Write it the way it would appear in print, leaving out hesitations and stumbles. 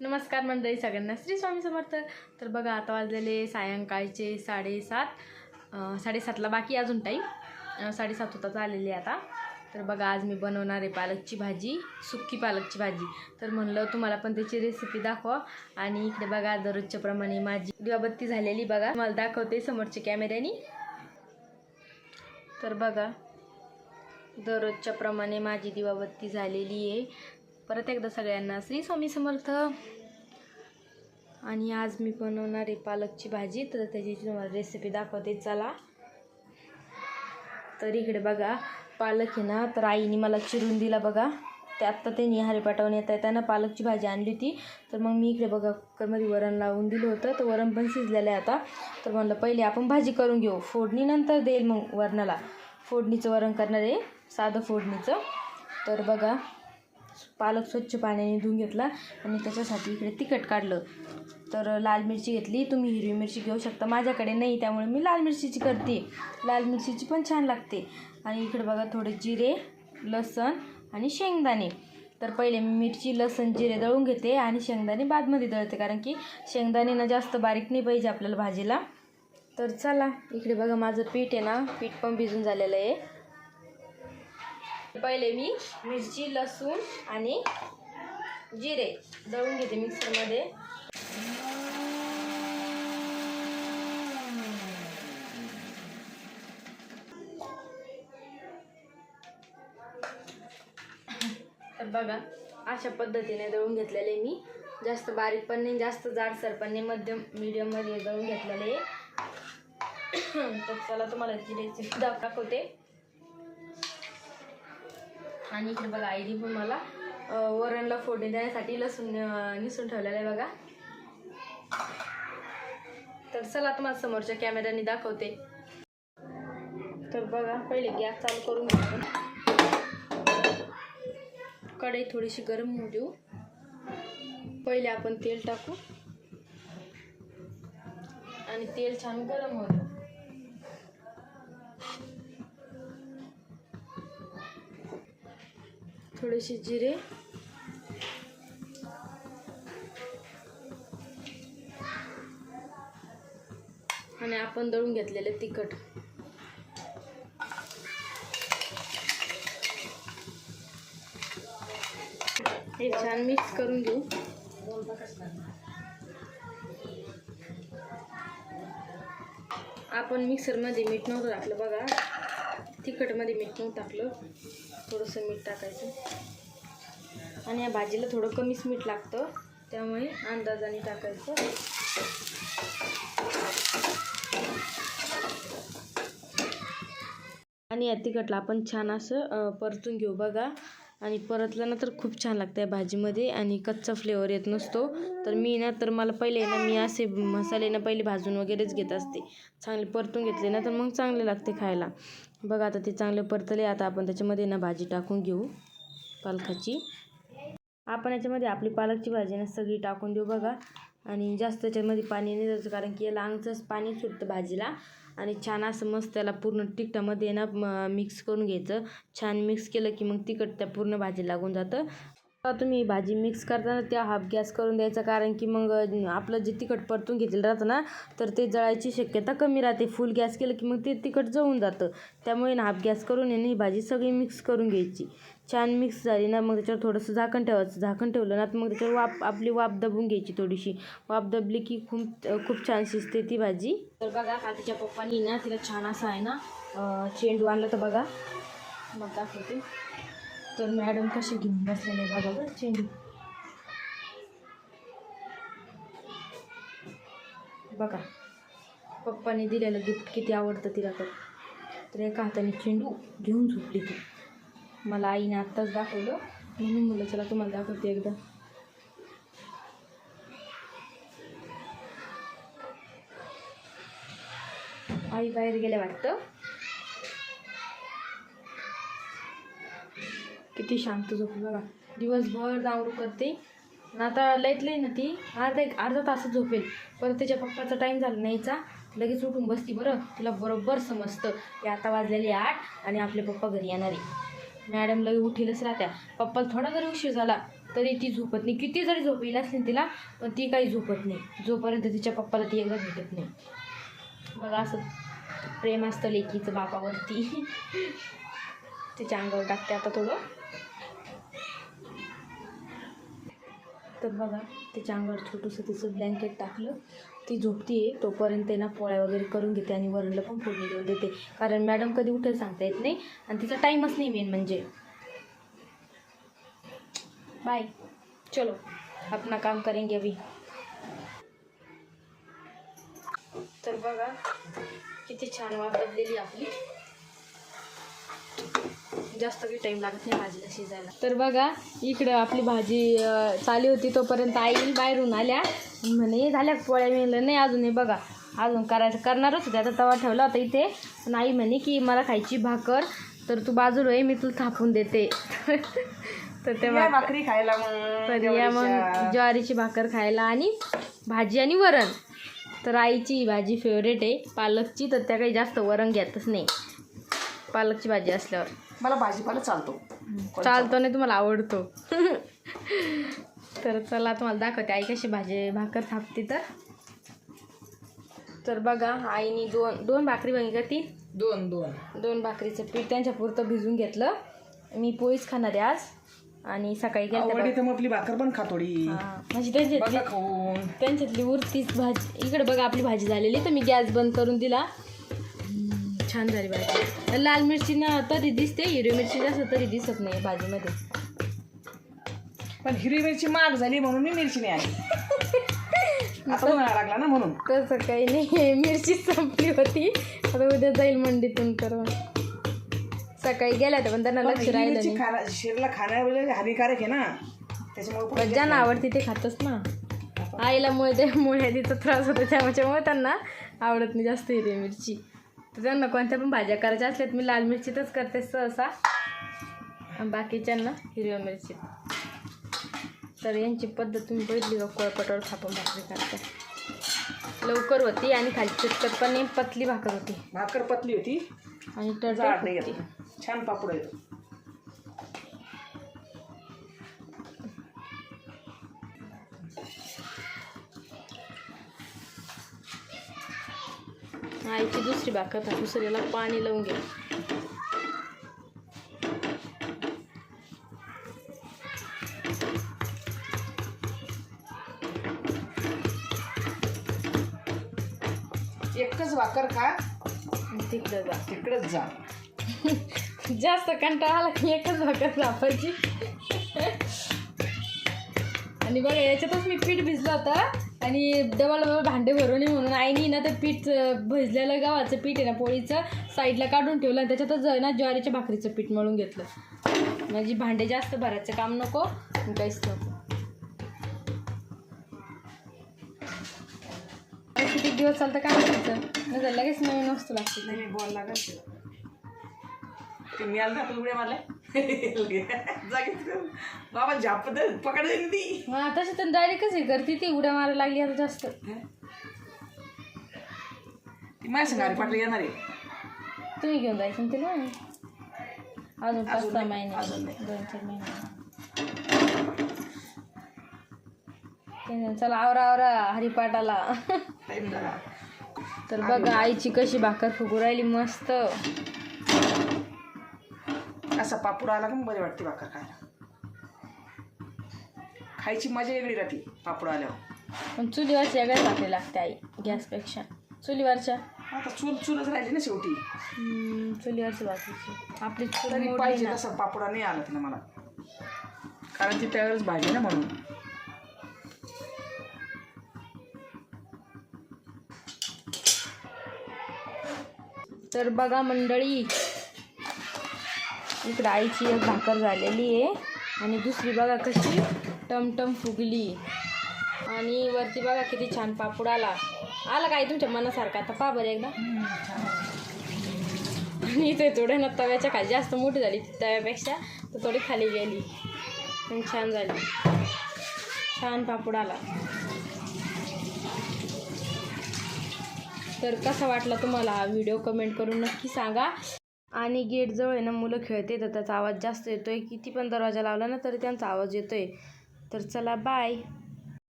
नमस्कार मंडळी, सगळ्यांना श्री स्वामी समर्थ. तर बघा, आता वाजलेले सायंकाळचे 7:30ला बाकी अजून टाईम 7:30 होताच आलेले आता. तर बघा, आज मी बनवणार आहे पालकची भाजी, सुक्की पालकची भाजी. तर म्हणलं तुम्हाला पण त्याची रेसिपी दाखवा. आणि इकडे बघा, दररोजच्या प्रमाणे माझी दिवाबत्ती झालेली बघा, मला दाखवते समोरच्या कॅमेऱ्याने. तर बघा, दररोजच्या प्रमाणे माझी दिवाबत्ती झालेली आहे. परत एकदा सगळ्यांना श्री स्वामी समर्थ. आणि आज मी बनवणार आहे पालकची भाजी, तर त्याची तुम्हाला रेसिपी दाखवते, चला. तर इकडे बघा, पालक आहे ना, तर आईने मला चिरून दिला बघा. ते आत्ता त्यांनी हरिपाठावून येताना पालकची भाजी आणली होती. तर मग मी इकडे बघा कुकरमध्ये वरण लावून दिलं होतं, तर वरण पण शिजलेलं आहे आता. तर म्हणलं पहिले आपण भाजी करून घेऊ, फोडणी नंतर देईल मग वरणाला. फोडणीचं वरण करणार आहे, साधं फोडणीचं. तर बघा, पालक स्वच्छ पाण्याने धुवून घेतला आणि त्याच्यासाठी इकडे तिखट काढलं. तर लाल मिरची घेतली, तुम्ही हिरवी मिरची घेऊ शकता, माझ्याकडे नाही त्यामुळे मी लाल मिरचीची करते. लाल मिरचीची पण छान लागते. आणि इकडे बघा, थोडे जिरे, लसण आणि शेंगदाणे. तर पहिले मी मिरची, लसण, जिरे दळून घेते आणि शेंगदाणे बादमध्ये दळते, कारण की शेंगदाणे ना जास्त बारीक नाही पाहिजे आपल्याला भाजीला. तर चला, इकडे बघा माझं पीठ आहे ना, पीठ पण भिजून झालेलं आहे. पहिले मी मिरची, लसूण आणि जिरे दळून घेते मिक्सरमध्ये. तर बघा, अशा पद्धतीने दळून घेतलेले मी. जास्त बारीक पण नाही, जास्त जाडसर पण नाही, मीडियममध्ये दळून घेतलेले. तर चला, तुम्हाला जिरेची दाखवते. आणि इकडे बघा, आईने पण मला वरणला फोडणी देण्यासाठी लसूण निसून ठेवलेलं आहे बघा. तर चला, तुम्हाला समोरच्या कॅमेऱ्याने दाखवते. तर बघा, पहिले गॅस चालू करून घेऊ. कढई थोडीशी गरम होऊ देऊ. पहिले आपण तेल टाकू आणि तेल छान गरम होऊ देऊ. थोडेसे जिरे, आणि आपण दळून घेतलेले तिखट. हे छान मिक्स करून घेऊ. आपण मिक्सरमध्ये मीठ नव्हतं टाकलं बघा, तिखटमध्ये मीठ नव्हतं टाकलं, थोडंसं मीठ टाकायचं. आणि या भाजीला थोडं कमीच मीठ लागतं, त्यामुळे अंदाजाने टाकायचं. आणि या तिखटला आपण छान असं परतून घेऊ बघा. आणि परतलं ना तर खूप छान लागतं या भाजीमध्ये, आणि कच्चा फ्लेवर येत नसतो. तर मला पहिले ना, मी असे मसाले ना पहिले भाजून वगैरेच घेत असते. चांगले परतून घेतले ना तर मग चांगले लागते खायला. बघा, आता ते चांगले परतले. आता आपण त्याच्यामध्ये ना भाजी टाकून घेऊ पालकाची. आपण याच्यामध्ये आपली पालकची भाजी ना सगळी टाकून देऊ बघा. आणि जास्त त्याच्यामध्ये पाणी नाही द्यायचं, कारण की याला अंगचंच पाणी सुटतं भाजीला. आणि छान असं मस्त त्याला पूर्ण तिखटामध्ये ना मिक्स करून घ्यायचं. छान मिक्स केलं की मग तिखट त्या पूर्ण भाजी लागून जातं. तुम्ही भाजी मिक्स करताना त्या हाफ गॅस करून द्यायचा, कारण की मग आपलं जे तिखट परतून घेतलेलं राहतं ना, तर ते जळायची शक्यता कमी राहते. फुल गॅस केलं की मग ते तिखट जळून जातं. त्यामुळे ना हाफ गॅस करून ही भाजी सगळी मिक्स करून घ्यायची. छान मिक्स झाली ना, मग त्याच्यावर थोडंसं झाकण ठेवायचं. झाकण ठेवलं ना तर मग त्याच्यावर आपली वाफ दबून घ्यायची. थोडीशी वाफ दबली की खूप छान शिजते ती भाजी. तर बघा, तिच्या पप्पानी ना तिला छान असं आहे ना चेंडू आणलं, तर बघा मग दाखवते. तर मॅडम कशी घेऊन बसलेले बघा बरं चेंडू. बघा, पप्पाने दिलेलं गिफ्ट किती आवडतं तिला. तर एका हाताने चेंडू घेऊन झोपली ती. मला आईने आत्ताच दाखवलं, म्हणून म्हणलं चला तुम्हाला दाखवते एकदा. आई बाहेर गेल्या वाटतं. किती शांत झोपली बघा. दिवसभर दांगडू करते. आता लई ना ती अर्धा तास झोपेल. परत त्याच्या पप्पाचा टाईम झाला न्यायचा, लगेच उठून बसती. बरं, तिला बरोबर समजतं की आता वाजलेले 8 आणि आपले पप्पा घरी येणार आहे. मॅडम लगे उठेलच राहत्या. पप्पाला थोडा जरी उशीर झाला तरी ती झोपत नाही. किती जरी झोप येईल असली तिला पण ती काही झोपत नाही जोपर्यंत तिच्या पप्पाला ती एकदा भेटत नाही. बघा असं प्रेम असतं लेकीचं बापावरती. तिच्या अंगावर टाकते आता थोडं. तर बघा तिच्या अंगावर छोटंसं तिचं ब्लँकेट टाकलं. ती झोपतीये तोपर्यंत ना पोळ्या वगैरे करून घेते आणि वरणला पण फोडणी देऊन देते. कारण मॅडम कधी उठेल सांगता येत नाही आणि तिचा टाईमच नाही मेन म्हणजे. बाय, चलो अपना काम करेंगे अभी. तर बघा किती छान वापरलेली आपली. जास्त काही टाईम लागत नाही भाजीला शिजायला. तर बघा इकडं आपली भाजी चालली होती तोपर्यंत आई बाहेरून आल्या. म्हणे झाल्या पोळ्या. मिळलं नाही अजून. हे बघा अजून करणारच होते. आता तवा ठेवला होता इथे पण आई म्हणे की मला खायची भाकर तर तू बाजूला आहे मी तुला थापून देते. तर तेव्हा भाकरी खायला तर या मग ज्वारीची भाकर खायला आणि भाजी आणि वरण. तर आईची भाजी फेवरेट आहे पालकची. तर त्या काही जास्त वरण घेतच नाही पालकची भाजी असल्यावर. मला भाजीपाला चालतो नाही तुम्हाला आवडतो. तर चला तुम्हाला दाखवते आई कशी भाकर थापते. तर बघा आईने दोन भाकरी बनली का ती दोन भाकरीचं पीठ त्यांच्या पुरतं भिजून घेतलं. मी पोळीच खाणार आहे आज आणि सकाळी गेली आपली भाकर पण खातोडी म्हणजे त्यांच्यातली उरतीच भाजी. इकडे बघा आपली भाजी झालेली. तर मी गॅस बंद करून दिला. छान झाली भाजी. लाल मिरची ना तरी दिसते हिरवी मिरची जास्त तरी दिसत नाही भाजीमध्ये. पण हिरवी मिरची महाग झाली म्हणून मी मिरची नाही आली. आता लागला ना म्हणून. तसं काही नाही मिरची संपली होती. आता उद्या जाईल मंडीतून करून. सकाळी गेल्या तर पण त्यांना लक्ष राहिलं नाही. शरीराला खाण्यावेळेला हानिकारक आहे ना त्याच्यामुळे ज्यांना आवडते ते खातच ना. आईला मुळे तिचा त्रास होतो त्याच्यामुळे त्यांना आवडत नाही जास्त हिरवी मिरची. तर त्यांना कोणत्या पण भाज्या करायच्या असल्यात मी लाल मिरचीतच करते सहसा आणि बाकीच्यांना हिरव्या मिरची. तर यांची पद्धत तुम्ही बघितली का कोळपटावर थापून भाकरी करते. लवकर होती आणि खाली चिटकत पण नाही. पतली भाकर होती. भाकर पतली होती आणि जाड नाही होती. छान पापड येतो. आईची दुसरी भाकर था दुसऱ्याला पाणी लावून घे. एकच भाकर खा तिकडंच जा. जास्त कंटाळा आला की एकच भाकर वापरायची. आणि बघा याच्यातच मी पीठ भिजलं होतं आणि डबल भांडे भरून म्हणून आईनी ना ते पीठ भिजलेलं गव्हाचं पीठ आहे ना पोळीचं साईडला काढून ठेवलं आणि त्याच्यातच ना ज्वारीच्या भाकरीचं पीठ मळून घेतलं. म्हणजे भांडे जास्त भरायचं काम नको काहीच नको. किती दिवस चालतं काय करायचं नजर लगेच नवीन वस्तू लागते. नाही बॉल लागत ते मी आलं ना उड्या मारल्या जागेच बाबा झाप पकड ती. हां तशी तर डायरेक्टच हे करते ती उड्या मारायला लागली आता जास्त. ती माझ्या संघारी पाटलं येणार आहे. तुम्ही घेऊन जायचं ना तिला अजून 5-6 महिने 2-4 महिने. चला आवरा हरिपाठाला. तर बघा आईची कशी भाकर फुगू राहिली मस्त. असा पापूड आला का मग बरे वाटते भाकर खायला. खायची मजा वेगळी राहते पापूड आल्यावर. पण चुलीवरच्या वेगळ्याच भाकरी लागते आई गॅसपेक्षा. चुलीवरच्या आता चूलच राहिली ना शेवटी. चुलीवरची भाकरीची आपली तरी पाहिजे तसा पापुडा नाही आला तिला मला कारण ती त्यावेळेस भाजी ना म्हणून. तर बघा मंडळी इकडं आईची एक भाकर झालेली आहे आणि दुसरी बघा कशी टमटम फुगली आणि वरती बघा किती छान पापूड आला काय तुमच्या मनासारखा. आता पहा बरं एकदा. आणि इथे थोडे ना तव्याच्या खाली जास्त मोठी झाली तव्यापेक्षा तर थोडी खाली गेली पण छान झाली. छान पापूड आला. तर कसा वाटला तुम्हाला हा व्हिडिओ कमेंट करून नक्की सांगा. आणि गेटजवळ आहे ना मुलं खेळते तर त्याचा आवाज जास्त येतोय. किती पण दरवाजा लावला ना तरी त्यांचा आवाज येतोय. तर चला बाय.